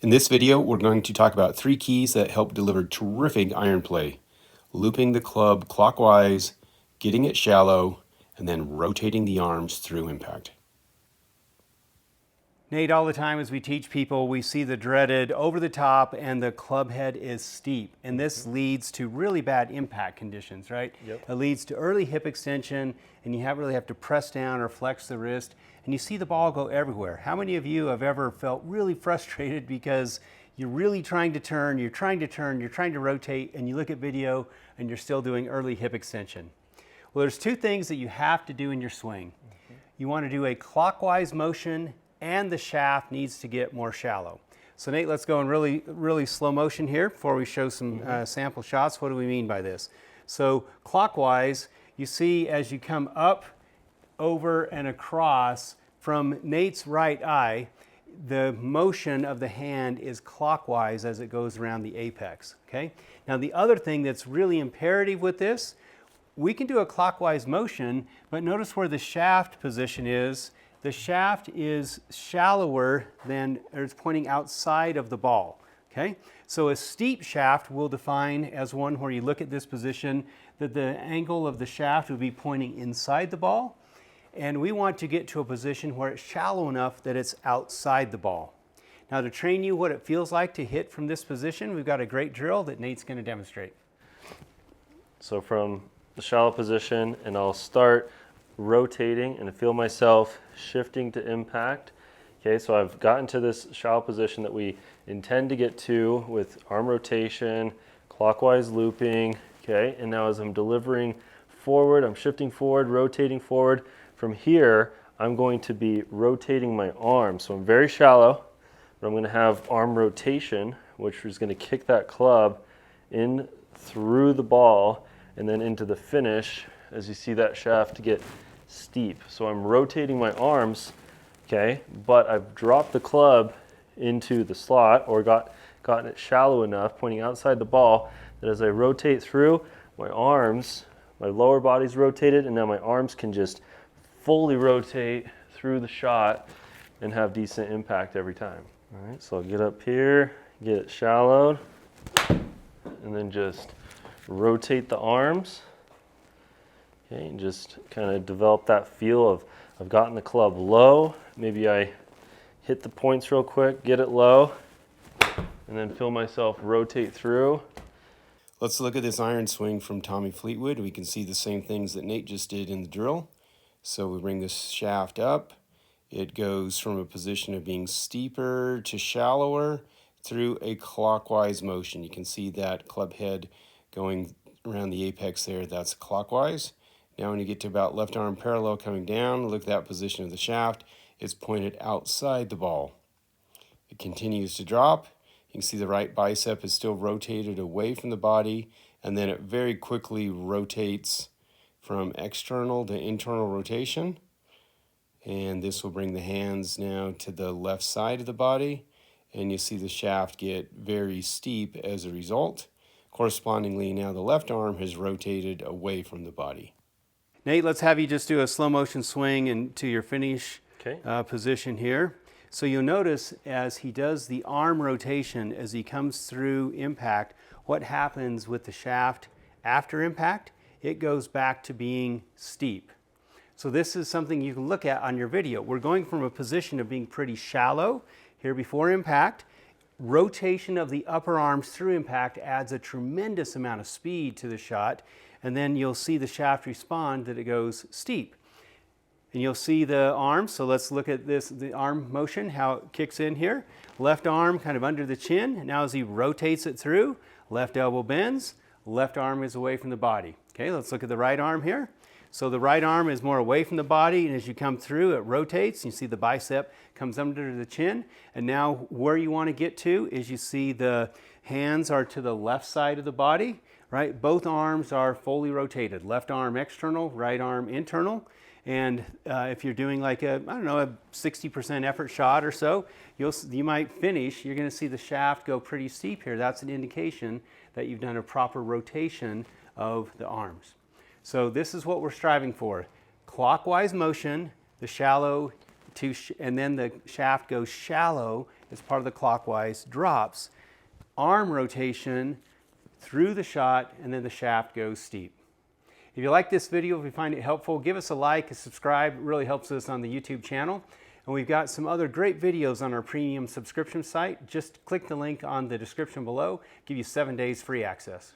In this video, we're going to talk about 3 keys that help deliver terrific iron play. Looping the club clockwise, getting it shallow, and then rotating the arms through impact. Nate, all the time as we teach people, we see the dreaded over the top and the club head is steep. And this leads to really bad impact conditions, right? Yep. It leads to early hip extension and you really have to press down or flex the wrist and you see the ball go everywhere. How many of you have ever felt really frustrated because you're really trying to turn, you're trying to rotate, and you look at video and you're still doing early hip extension? Well, there's 2 things that you have to do in your swing. You want to do a clockwise motion and the shaft needs to get more shallow. So Nate, let's go in really slow motion here before we show some sample shots. What do we mean by this? So clockwise, you see as you come up, over, and across from Nate's right eye, the motion of the hand is clockwise as it goes around the apex, okay? Now the other thing that's really imperative with this, we can do a clockwise motion, but notice where the shaft position is. The shaft is shallower than, or it's pointing outside of the ball, okay? So a steep shaft we'll define as one where you look at this position that the angle of the shaft would be pointing inside the ball, and we want to get to a position where it's shallow enough that it's outside the ball. Now to train you what it feels like to hit from this position, we've got a great drill that Nate's going to demonstrate. So from the shallow position, and I'll start rotating and I feel myself shifting to impact. Okay, so I've gotten to this shallow position that we intend to get to with arm rotation, clockwise looping, okay, and now as I'm delivering forward, I'm shifting forward, rotating forward. From here, I'm going to be rotating my arm. So I'm very shallow, but I'm going to have arm rotation, which is going to kick that club in through the ball and then into the finish as you see that shaft get steep. So I'm rotating my arms, okay, but I've dropped the club into the slot or gotten it shallow enough, pointing outside the ball, that as I rotate through, my arms, my lower body's rotated, and now my arms can just fully rotate through the shot and have decent impact every time. All right, so I'll get up here, get it shallowed, and then just rotate the arms. Okay, and just kind of develop that feel of I've gotten the club low. Maybe I hit the points real quick, get it low, and then feel myself rotate through. Let's look at this iron swing from Tommy Fleetwood. We can see the same things that Nate just did in the drill. So we bring this shaft up. It goes from a position of being steeper to shallower through a clockwise motion. You can see that club head going around the apex there, that's clockwise. Now when you get to about left arm parallel coming down, look at that position of the shaft. It's pointed outside the ball. It continues to drop. You can see the right bicep is still rotated away from the body, and then it very quickly rotates from external to internal rotation. And this will bring the hands now to the left side of the body, and you see the shaft get very steep as a result. Correspondingly, now the left arm has rotated away from the body. Nate, let's have you just do a slow motion swing into your finish position here. So you'll notice as he does the arm rotation, as he comes through impact, what happens with the shaft after impact? It goes back to being steep. So this is something you can look at on your video. We're going from a position of being pretty shallow here before impact. Rotation of the upper arms through impact adds a tremendous amount of speed to the shot, and then you'll see the shaft respond that it goes steep. And you'll see the arm, so let's look at this, the arm motion, how it kicks in here. Left arm kind of under the chin. Now as he rotates it through, left elbow bends, left arm is away from the body. Okay, let's look at the right arm here. So the right arm is more away from the body, and as you come through, it rotates. You see the bicep comes under the chin. And now where you want to get to is you see the hands are to the left side of the body, right? Both arms are fully rotated. Left arm external, right arm internal. And if you're doing like a 60% effort shot or so, you might finish, you're going to see the shaft go pretty steep here. That's an indication that you've done a proper rotation of the arms. So this is what we're striving for. Clockwise motion, the shallow and then the shaft goes shallow as part of the clockwise drops. Arm rotation through the shot, and then the shaft goes steep. If you like this video, if you find it helpful, give us a like, a subscribe. It really helps us on the YouTube channel. And we've got some other great videos on our premium subscription site. Just click the link on the description below, give you 7 days free access.